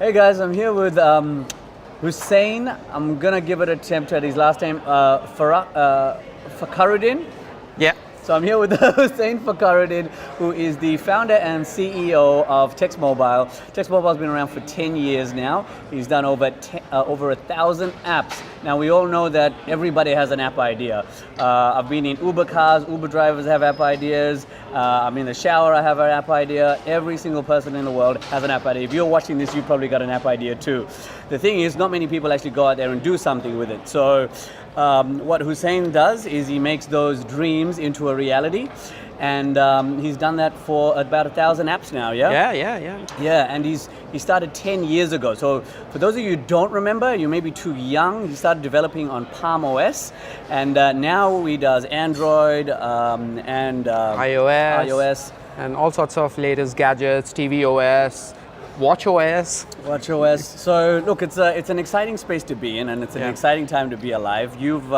Hey guys, I'm here with Hussain. I'm gonna give it an attempt at his last name, Fakhruddin. Yeah. So I'm here with Hussain Fakhruddin, who is the founder and CEO of Teksmobile. Teksmobile has been around for 10 years now. He's done over 1,000 apps. Now we all know that everybody has an app idea. I've been in Uber cars, Uber drivers have app ideas. I'm in the shower, I have an app idea. Every single person in the world has an app idea. If you're watching this, you've probably got an app idea too. The thing is, not many people actually go out there and do something with it. So what Hussain does is he makes those dreams into a reality, and he's done that for about 1,000 apps now. Yeah. Yeah, and he started 10 years ago. So for those of you who don't remember, you may be too young. He started developing on Palm OS, and now he does Android and iOS, and all sorts of latest gadgets, TV OS, Watch OS. So look, it's an exciting space to be in, and it's an exciting time to be alive. You've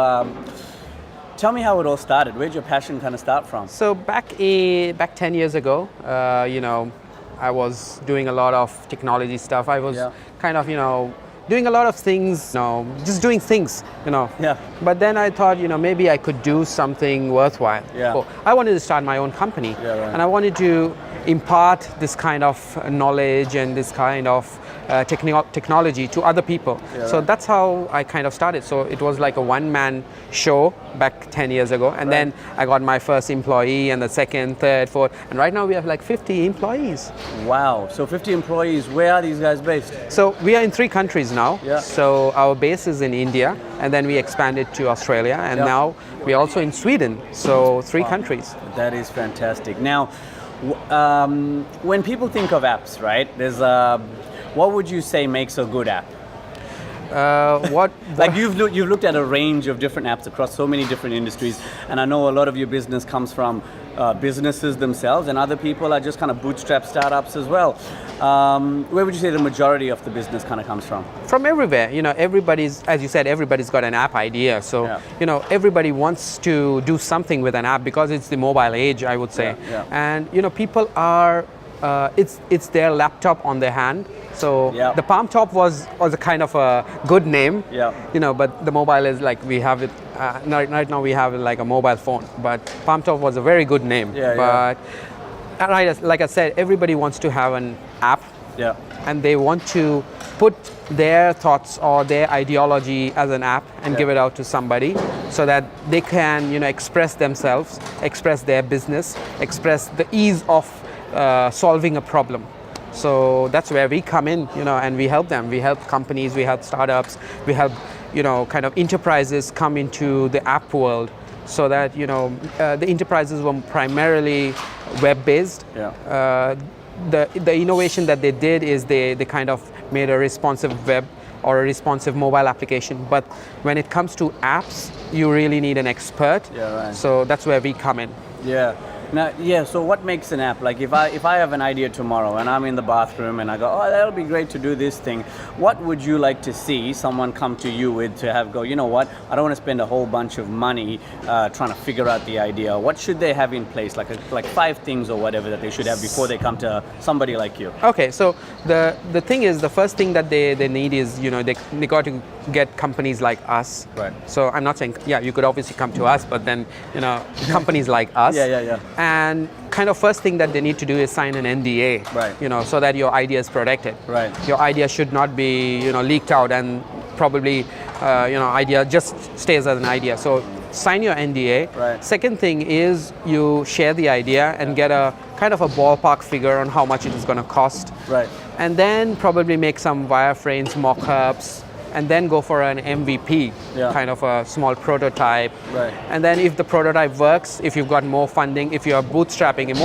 tell me how it all started. Where'd your passion kind of start from? So back 10 years ago, I was doing a lot of technology stuff. I was kind of doing a lot of things, just doing things, Yeah. But then I thought, maybe I could do something worthwhile. Yeah. So I wanted to start my own company, Yeah, right. and I wanted to impart this kind of knowledge and this kind of technology to other people. Yeah, so right. that's how I kind of started. So it was like a one-man show back 10 years ago, and then I got my first employee, and the second, third, fourth, and right now we have like 50 employees. Wow. So 50 employees. Where are these guys based? So we are in 3 countries now. Yeah. So our base is in India, and then we expanded to Australia, and now we're also in Sweden. So 3 countries. That is fantastic. Now, when people think of apps, right? There's what would you say makes a good app? Like you've looked at a range of different apps across so many different industries, and I know a lot of your business comes from businesses themselves, and other people are just kind of bootstrap startups as well. Where would you say the majority of the business kind of comes from? From everywhere. Everybody's, as you said, everybody's got an app idea. So everybody wants to do something with an app because it's the mobile age, I would say. And people are it's their laptop on their hand. So the Palm Top was a kind of a good name, but the mobile is like we have it right now. We have it like a mobile phone, but Palm Top was a very good name. But like I said, everybody wants to have an app, and they want to put their thoughts or their ideology as an app and give it out to somebody so that they can express themselves, express their business, express the ease of solving a problem. So that's where we come in, and we help them. We help companies, we help startups, we help, kind of enterprises come into the app world so that, the enterprises were primarily web-based. The innovation that they did is they kind of made a responsive web or a responsive mobile application. But when it comes to apps, you really need an expert. So that's where we come in. Now, so what makes an app? Like if I have an idea tomorrow and I'm in the bathroom and I go, oh, that'll be great to do this thing. What would you like to see someone come to you with to have go, you know what, I don't want to spend a whole bunch of money trying to figure out the idea. What should they have in place? Like 5 things or whatever that they should have before they come to somebody like you. Okay, so the thing is, the first thing that they need is, they got to get companies like us. Right. So I'm not saying, you could obviously come to us, but then, companies like us. And kind of first thing that they need to do is sign an NDA, so that your idea is protected. Your idea should not be, leaked out, and probably, idea just stays as an idea. So sign your NDA. Second thing is you share the idea and get a kind of a ballpark figure on how much it is going to cost. And then probably make some wireframes, mock-ups, and then go for an MVP, kind of a small prototype. And then if the prototype works, if you've got more funding, if you're bootstrapping, and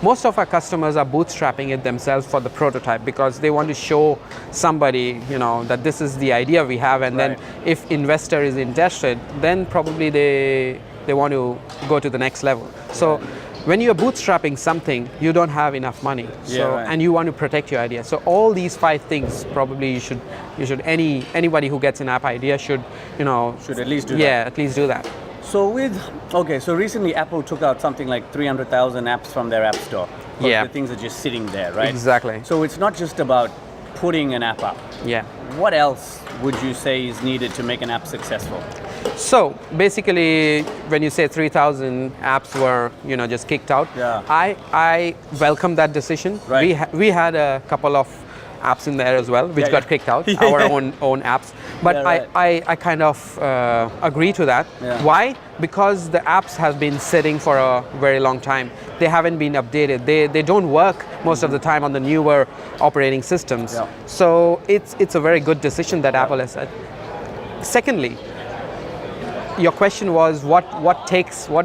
most of our customers are bootstrapping it themselves for the prototype because they want to show somebody, that this is the idea we have, and then if investor is interested, then probably they want to go to the next level. So when you're bootstrapping something, you don't have enough money, and you want to protect your idea. So all these 5 things, probably you should anybody who gets an app idea should at least do that. At least do that. So recently Apple took out something like 300,000 apps from their app store. The things are just sitting there, right? Exactly. So it's not just about putting an app up. Yeah. What else would you say is needed to make an app successful? So basically, when you say 3,000 apps were, just kicked out, I welcome that decision. Right. We had a couple of apps in there as well, which got kicked out, our own apps. But I kind of agree to that. Yeah. Why? Because the apps have been sitting for a very long time. They haven't been updated. They don't work most of the time on the newer operating systems. Yeah. So it's a very good decision that Apple has said. Secondly, your question was what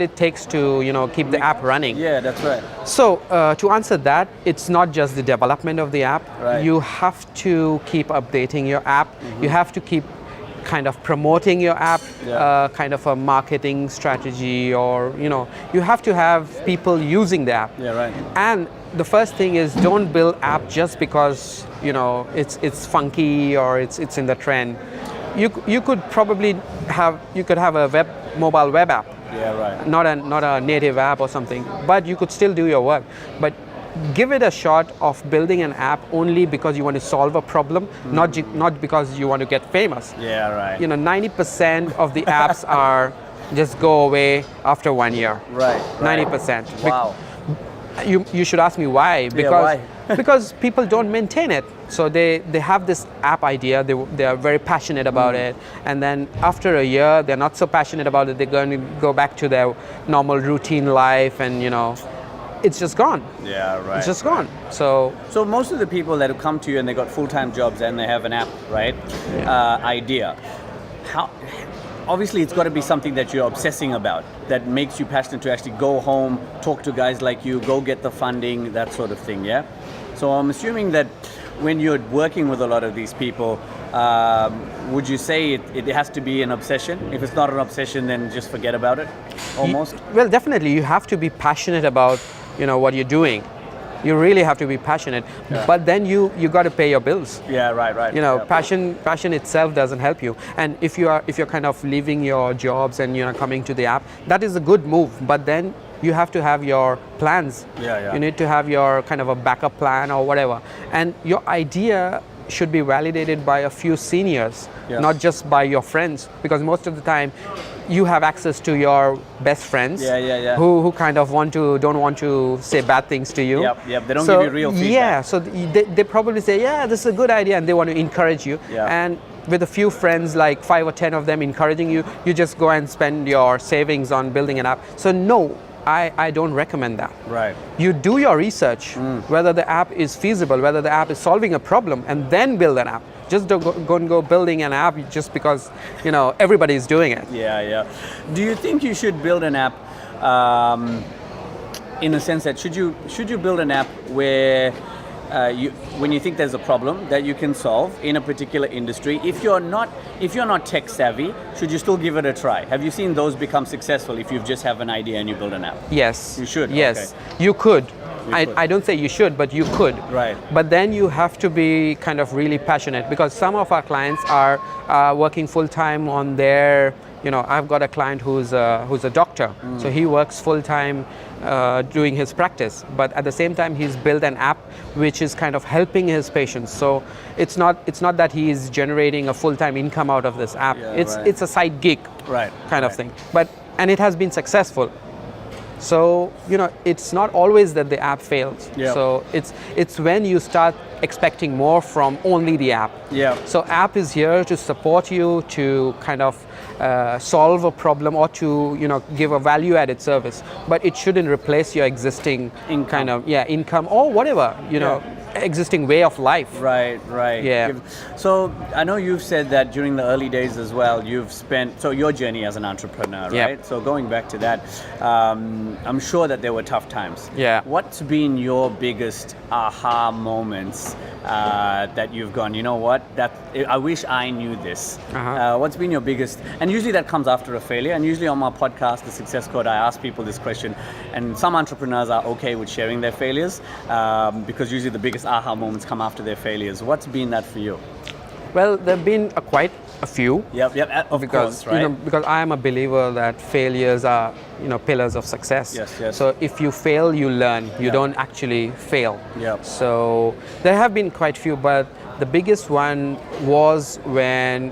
it takes to keep the app running. Yeah, that's right. So to answer that, it's not just the development of the app. Right. You have to keep updating your app. You have to keep kind of promoting your app, kind of a marketing strategy, or you have to have people using the app. Yeah, right. And the first thing is, don't build app just because it's funky or it's in the trend. You could probably have a mobile web app. Yeah, right. Not a native app or something, but you could still do your work. But give it a shot of building an app only because you want to solve a problem, not because you want to get famous. Yeah, right. 90% of the apps are just go away after 1 year. Right. 90%. Wow. You should ask me why. Because because people don't maintain it. So they have this app idea, they are very passionate about it, and then after a year they're not so passionate about it, they're going to go back to their normal routine life, and it's just gone. Yeah, right. It's just gone. So most of the people that have come to you and they got full-time jobs and they have an app, right, idea, obviously it's got to be something that you're obsessing about, that makes you passionate to actually go home, talk to guys like you, go get the funding, that sort of thing, yeah? So I'm assuming that when you're working with a lot of these people, would you say it has to be an obsession? If it's not an obsession, then just forget about it, almost? Well, definitely. You have to be passionate about what you're doing. You really have to be passionate, but then you got to pay your bills. Yeah, right. Passion itself doesn't help you. And if you're kind of leaving your jobs and coming to the app, that is a good move. But then you have to have your plans. Yeah. You need to have your kind of a backup plan or whatever. And your idea should be validated by a few seniors, not just by your friends, because most of the time you have access to your best friends who kind of don't want to say bad things to you. They don't give you real feedback. Yeah, so they probably say, this is a good idea, and they want to encourage you. And with a few friends, like 5 or 10 of them encouraging you, you just go and spend your savings on building an app. So no, I don't recommend that. Right. You do your research, whether the app is feasible, whether the app is solving a problem, and then build an app. Just don't go building an app just because everybody is doing it. Yeah. Do you think you should build an app in the sense that should you build an app where when you think there's a problem that you can solve in a particular industry, if you're not tech savvy, should you still give it a try? Have you seen those become successful if you just have an idea and you build an app? Yes. You should? Yes. Okay. You could. I don't say you should, but you could. Right. But then you have to be kind of really passionate, because some of our clients are working full time on their, I've got a client who's a doctor, so he works full time doing his practice, but at the same time he's built an app which is kind of helping his patients. So it's not that he's generating a full-time income out of this app. It's a side gig kind of thing. And it has been successful. So it's not always that the app fails. So it's when you start expecting more from only the app. So app is here to support you, to kind of solve a problem, or to give a value-added service, but it shouldn't replace your existing income or whatever existing way of life. Right. Yeah. So I know you've said that during the early days as well, you've spent your journey as an entrepreneur, right? So going back to that, I'm sure that there were tough times. What's been your biggest aha moments that you've gone, you know what, I wish I knew this? What's been your biggest, and usually that comes after a failure, and usually on my podcast, The Success Code, I ask people this question, and some entrepreneurs are okay with sharing their failures, because usually the biggest aha moments come after their failures. What's been that for you? Well, there have been quite a few. Of course, right? Because I am a believer that failures are pillars of success. Yes. So if you fail, you learn. You don't actually fail. Yep. So there have been quite few, but the biggest one was when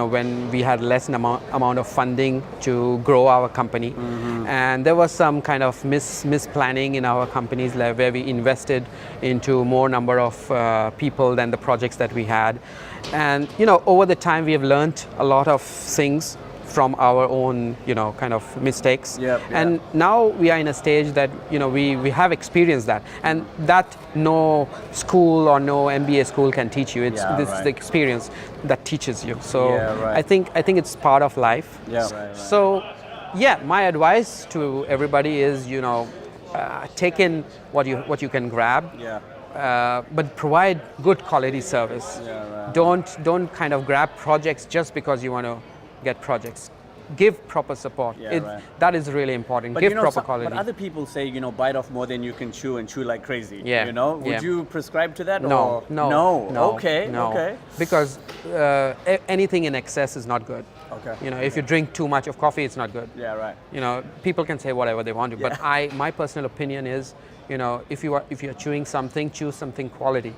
when we had less amount of funding to grow our company, and there was some kind of misplanning in our companies where we invested into more number of people than the projects that we had, and over the time we have learned a lot of things from our own kind of mistakes. And now we are in a stage that we have experienced that, and that no school or no MBA school can teach you. It's this is the experience that teaches you. So I think it's part of life. So my advice to everybody is take in what you can grab, but provide good quality service. Don't kind of grab projects just because you want to get projects. Give proper support. That is really important. Give proper quality. But other people say, bite off more than you can chew and chew like crazy. Would you prescribe to that? No. Okay. Because anything in excess is not good. If you drink too much of coffee, it's not good. People can say whatever they want to, but my personal opinion is, if you're chewing something, chew something quality.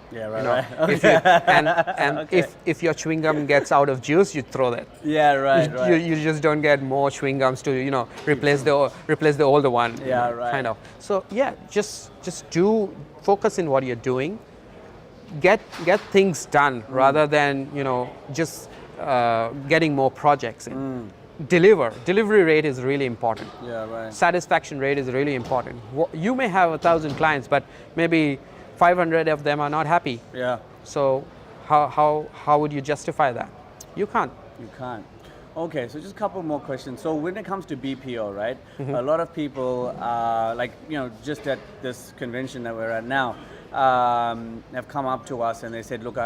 If your chewing gum gets out of juice, you throw that. You just don't get more chewing gums to replace the older one. Kind of. So just focus in what you're doing. Get things done rather than just getting more projects in. Delivery rate is really important. Satisfaction rate is really important. You may have 1,000 clients, but maybe 500 of them are not happy. So how would you justify that? You can't. Okay, so just a couple more questions. So when it comes to BPO, right? A lot of people, just at this convention that we're at now, have come up to us and they said, look,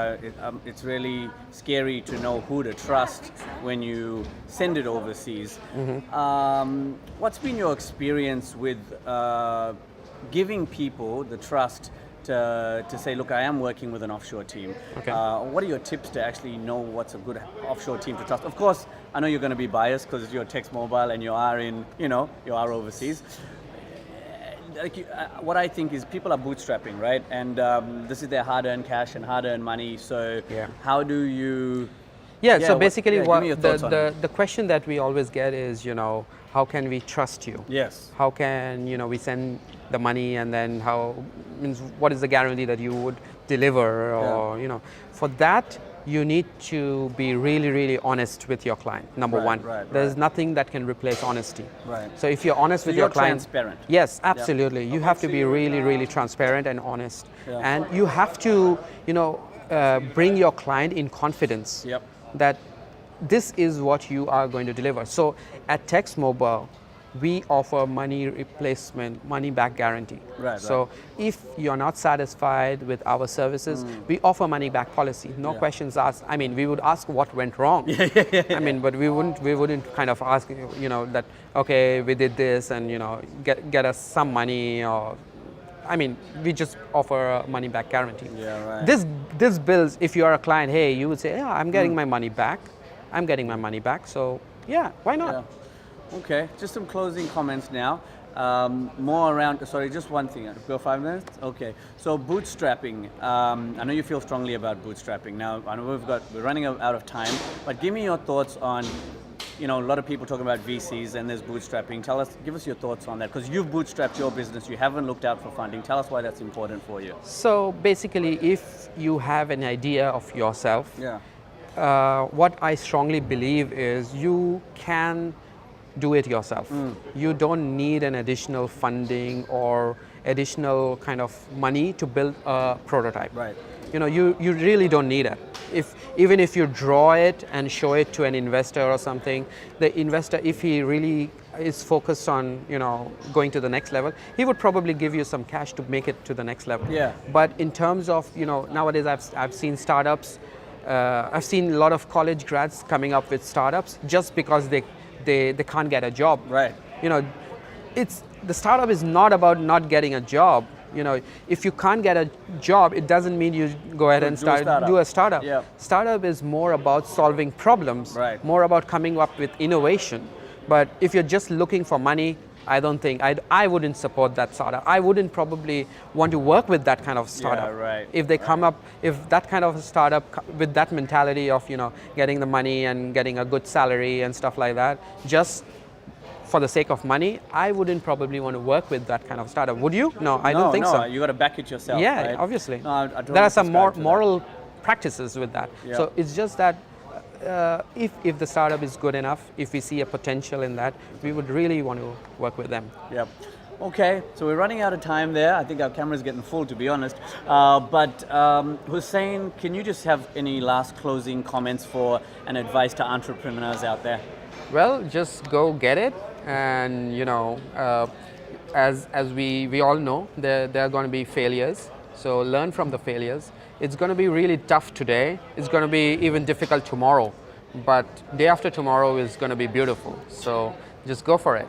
it's really scary to know who to trust when you send it overseas. What's been your experience with giving people the trust to say, look, I am working with an offshore team. What are your tips to actually know what's a good offshore team to trust? Of course, I know you're going to be biased because you're Teksmobile and you are overseas. What I think is people are bootstrapping, right? And this is their hard-earned cash and hard-earned money. So how do you... So basically the question that we always get is, how can we trust you? How can, we send the money, and then what is the guarantee that you would deliver? Or, for that, you need to be really, really honest with your client, number one. There's nothing that can replace honesty. So if you're honest with your client... transparent. Yes, absolutely. You have to be really, really transparent and honest. And you have to, bring your client in confidence that this is what you are going to deliver. So at Teksmobile, we offer money replacement, money back guarantee. So if you're not satisfied with our services, we offer money back policy. No questions asked. I mean, we would ask what went wrong. But we wouldn't kind of ask, that, okay, we did this and, get us some money, or, we just offer a money back guarantee. This builds, if you are a client, hey, you would say, yeah, I'm getting my money back. I'm getting my money back. So why not? Okay, just some closing comments now. More around, sorry, just one thing. Go 5 minutes? Okay. So bootstrapping. I know you feel strongly about bootstrapping. Now, I know we're running out of time, but give me your thoughts on, a lot of people talking about VCs and there's bootstrapping. Give us your thoughts on that, because you've bootstrapped your business. You haven't looked out for funding. Tell us why that's important for you. So basically, if you have an idea of yourself, what I strongly believe is you can do it yourself. You don't need an additional funding or additional kind of money to build a prototype. You really don't need it. Even if you draw it and show it to an investor or something, the investor, if he really is focused on going to the next level, he would probably give you some cash to make it to the next level. But in terms of nowadays I've seen startups. I've seen a lot of college grads coming up with startups just because they can't get a job. The startup is not about not getting a job. If you can't get a job, it doesn't mean you go ahead and do a startup. Startup is more about solving problems, more about coming up with innovation, But if you're just looking for money, I don't think, I wouldn't support that startup. I wouldn't probably want to work with that kind of startup. Yeah, right. If they come up, if that kind of a startup with that mentality of, getting the money and getting a good salary and stuff like that, just for the sake of money, I wouldn't probably want to work with that kind of startup. Would you? No, I don't think so. No, you got to back it yourself. Yeah, right? obviously. No, I totally there are some subscribe to moral practices with that. Yeah. So it's just that if the startup is good enough, if we see a potential in that, we would really want to work with them. Yep. Okay, so we're running out of time there. I think our camera's getting full, to be honest. But Hussain, can you just have any last closing comments for and advice to entrepreneurs out there? Well, just go get it, and as we all know, there are going to be failures. So learn from the failures. It's going to be really tough today. It's going to be even difficult tomorrow, but day after tomorrow is going to be beautiful. So just go for it.